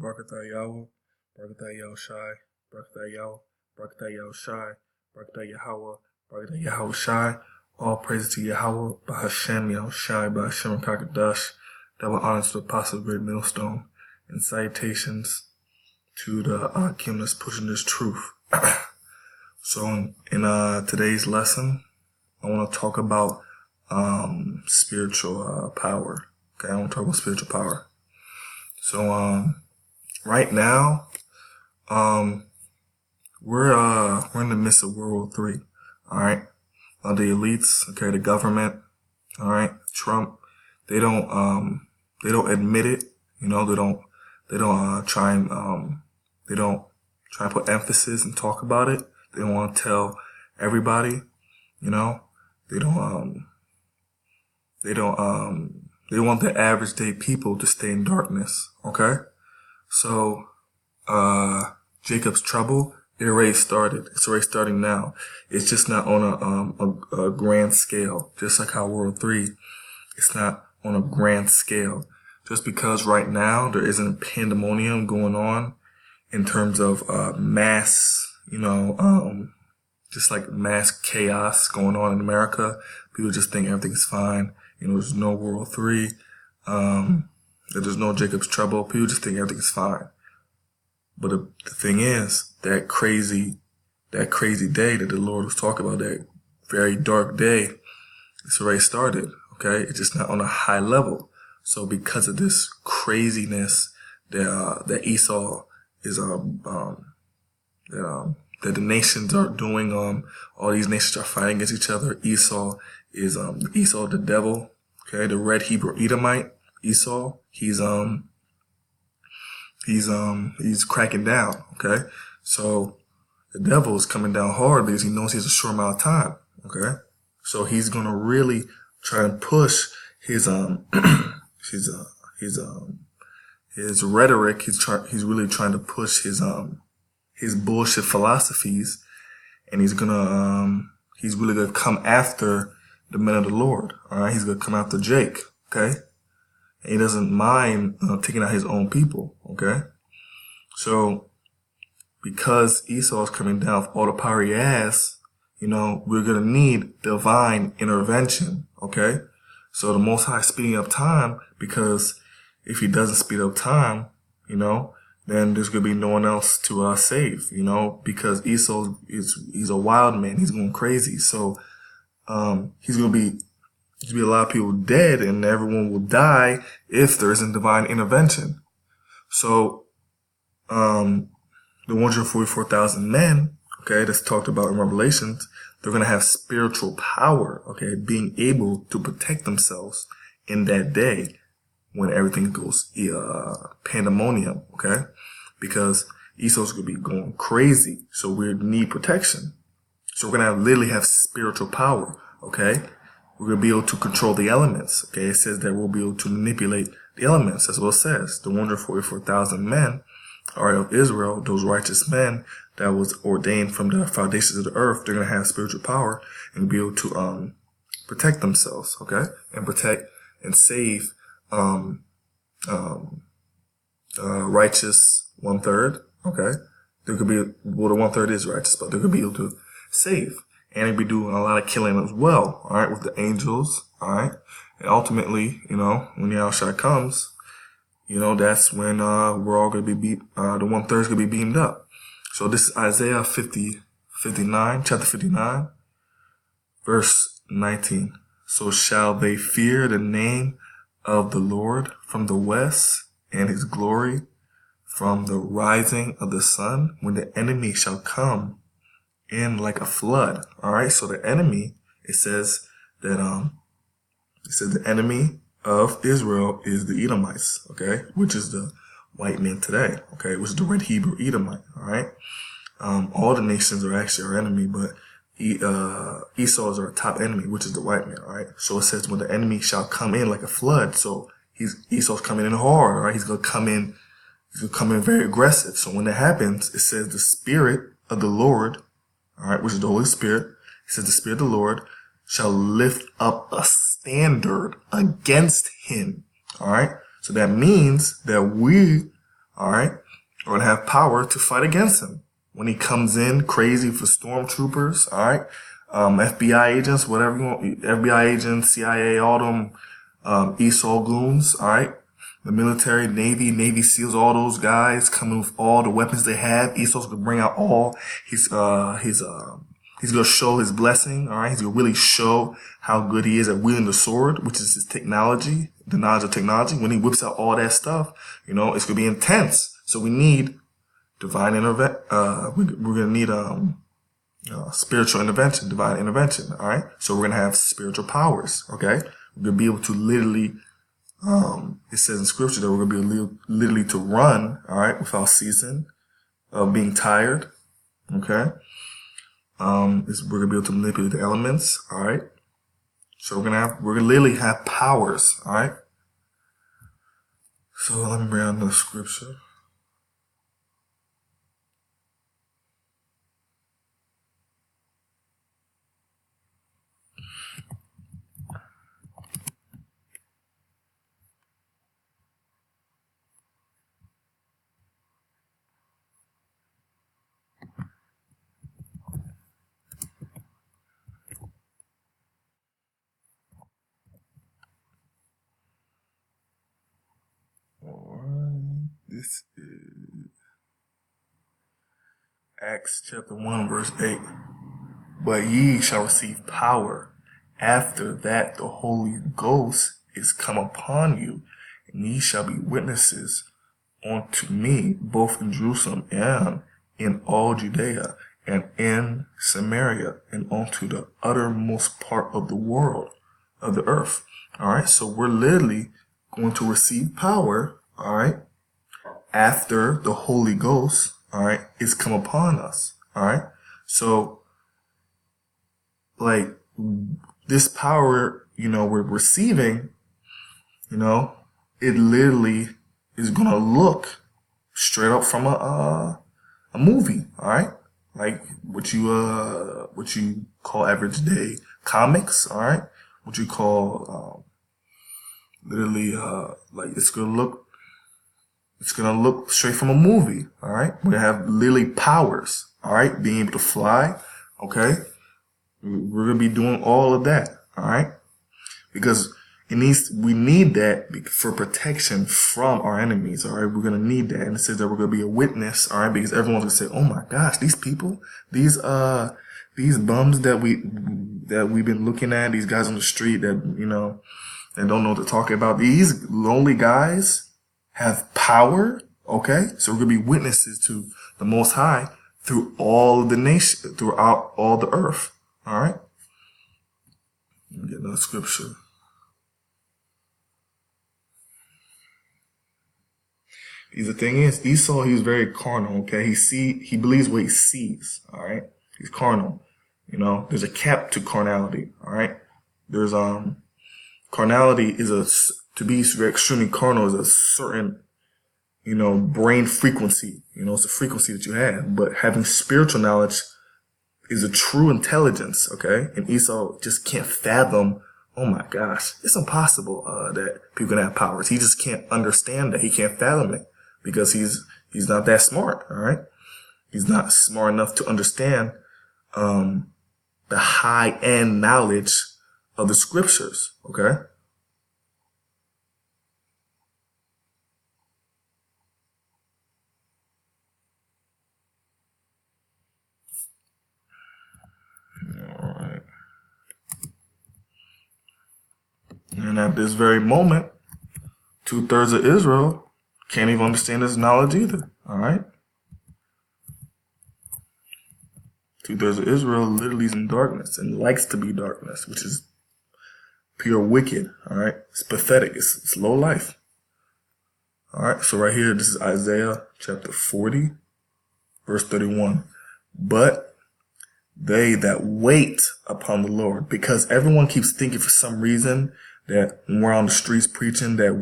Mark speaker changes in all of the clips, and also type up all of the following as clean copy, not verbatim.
Speaker 1: Barakatah Yahweh, Barakatah Yahushai, Barakatah Yahweh, Barakatah Yahushai, Barakatah Yahweh, Barakatah Yahushai. All praise to Yahweh, Bahashem Yahushai, Bahashem Kakadash. Double honor to the Apostle of Great Millstone, and salutations to the Akim that's pushing this truth. So in today's lesson, I want to talk about spiritual power. Okay, I want to talk about spiritual power. So right now, we're in the midst of World War III. All right, the elites, okay, the government, all right, Trump, they don't admit it. You know, they don't try and put emphasis and talk about it. They don't want to tell everybody. You know, they want the average day people to stay in darkness. Okay, so Jacob's trouble, it already started. It's already starting now. It's just not on a grand scale. Just like how World War III, it's not on a grand scale. Just because right now there isn't pandemonium going on in terms of mass, just like mass chaos going on in America. People just think everything's fine. You know, there's no World War III. That there's no Jacob's trouble. People just think everything's fine. But the thing is, that crazy day that the Lord was talking about, that very dark day, it's already started. Okay, it's just not on a high level. So because of this craziness that Esau is that the nations are doing, all these nations are fighting against each other. Esau is Esau the devil. Okay, the red Hebrew Edomite. Esau, he's cracking down. Okay, so the devil is coming down hard because he knows he has a short amount of time. Okay, so he's gonna really try and push his his rhetoric. He's really trying to push his bullshit philosophies, and he's really gonna come after the men of the Lord. All right, he's gonna come after Jake. Okay, and he doesn't mind taking out his own people. Okay, so because Esau is coming down with all the power he has, you know, we're gonna need divine intervention. Okay, so the Most High is speeding up time, because if he doesn't speed up time, you know, then there's going to be no one else to save, you know, because Esau he's a wild man. He's going crazy. So he's going to be a lot of people dead, and everyone will die if there isn't divine intervention. So the 144,000 men, okay, that's talked about in Revelations, they're going to have spiritual power, okay, being able to protect themselves in that day when everything goes pandemonium, okay? Because Esau's going to be going crazy, so we need protection. So we're going to literally have spiritual power, okay? We're going to be able to control the elements, okay? It says that we'll be able to manipulate the elements. That's what it says. The 144,000 men are of Israel, those righteous men that was ordained from the foundations of the earth. They're going to have spiritual power and be able to protect themselves, okay? And protect and save righteous 1/3, okay? There could be, well, the 1/3 is righteous, but they could be able to save. And they'd be doing a lot of killing as well, all right, with the angels, all right? And ultimately, you know, when Yahushua comes, you know, that's when we're all going to be the 1/3 is going to be beamed up. So this is Isaiah 59, chapter 59, verse 19. So shall they fear the name of the Lord from the west, and his glory from the rising of the sun, when the enemy shall come in like a flood. All right. So the enemy, it says that the enemy of Israel is the Edomites, okay, which is the white man today, okay, which is the red Hebrew Edomite. All right. All the nations are actually our enemy, but Esau is our top enemy, which is the white man. All right. So it says when the enemy shall come in like a flood. So Esau's coming in hard. All right. He's going to come in very aggressive. So when that happens, it says the Spirit of the Lord, all right, which is the Holy Spirit. It says the Spirit of the Lord shall lift up a standard against him. All right. So that means that we All right. We're going to have power to fight against him. When he comes in crazy for stormtroopers, all right, FBI agents, whatever you want, FBI agents, CIA, all them ESOL goons, all right, the military, Navy SEALs, all those guys coming with all the weapons they have. ESOL's gonna bring out all he's gonna show his blessing, all right. He's gonna really show how good he is at wielding the sword, which is his technology, the knowledge of technology. When he whips out all that stuff, it's gonna be intense. So we need divine intervention. We're gonna need spiritual intervention, divine intervention. All right. So we're gonna have spiritual powers. Okay. We're gonna be able to literally. It says in scripture that we're gonna be able literally to run. All right, without ceasing, being tired. Okay. We're gonna be able to manipulate the elements. All right. So we're gonna literally have powers. All right. So let me bring out the scripture. This is Acts chapter 1 verse 8. But ye shall receive power after that the Holy Ghost is come upon you, and ye shall be witnesses unto me both in Jerusalem and in all Judea and in Samaria and unto the uttermost part of the world, of the earth. All right. So we're literally going to receive power. All right. After the Holy Ghost, all right, is come upon us. All right. So like this power, we're receiving, it literally is going to look straight up from a movie. All right. Like what you call average day comics. All right. What you call, literally, like it's going to look straight from a movie. All right. We're going to have literally powers. All right. Being able to fly. Okay. We're going to be doing all of that. All right. Because we need that for protection from our enemies. All right. We're going to need that. And it says that we're going to be a witness. All right. Because everyone's going to say, oh my gosh, these people, these bums that we've been looking at, these guys on the street that, that don't know what to talk about. These lonely guys have power. Okay. So we're going to be witnesses to the Most High through all the nation, throughout all the earth. All right. Let me get another scripture. The thing is, Esau, he's very carnal. Okay. He believes what he sees. All right. He's carnal. There's a cap to carnality. All right. There's, carnality is to be extremely carnal is a certain, brain frequency. It's a frequency that you have. But having spiritual knowledge is a true intelligence, okay? And Esau just can't fathom, oh my gosh, it's impossible that people can have powers. He just can't understand that. He can't fathom it because he's not that smart, all right? He's not smart enough to understand the high-end knowledge of the scriptures, okay? All right. And at this very moment, 2/3 of Israel can't even understand this knowledge either. All right. 2/3 of Israel literally is in darkness and likes to be darkness, which is pure wicked. All right. It's pathetic. It's low life. All right. So right here, this is Isaiah chapter 40, verse 31. But they that wait upon the Lord, because everyone keeps thinking for some reason that when we're on the streets preaching that we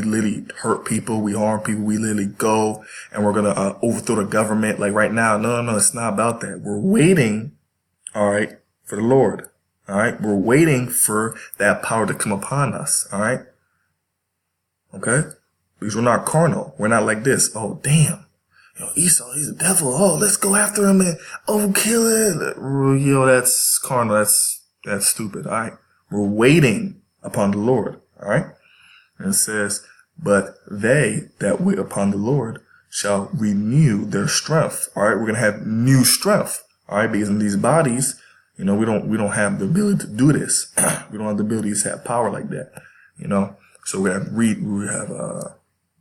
Speaker 1: literally hurt people, we harm people, we literally go and we're going to overthrow the government. Like right now, no, it's not about that. We're waiting, all right, for the Lord. All right. We're waiting for that power to come upon us. All right. Okay. Because we're not carnal. We're not like this. Oh, damn. Esau, he's a devil. Oh, let's go after him and kill it. That's carnal. That's stupid. All right. We're waiting upon the Lord. All right. And it says, but they that wait upon the Lord shall renew their strength. All right. We're going to have new strength. All right. Because in these bodies, we don't have the ability to do this. We don't have the ability to have power like that. So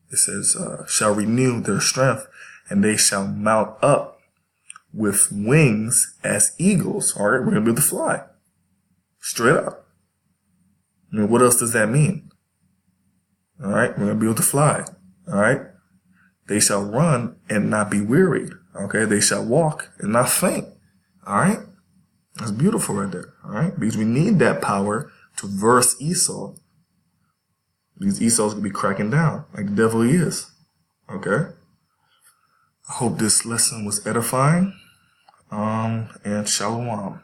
Speaker 1: it says, shall renew their strength, and they shall mount up with wings as eagles. All right, we're going to be able to fly. Straight up. What else does that mean? All right, we're going to be able to fly. All right. They shall run and not be wearied. Okay, they shall walk and not faint. All right. That's beautiful right there. All right, because we need that power to verse Esau. Because Esau's going to be cracking down like the devil he is. Okay. I hope this lesson was edifying. And shalom.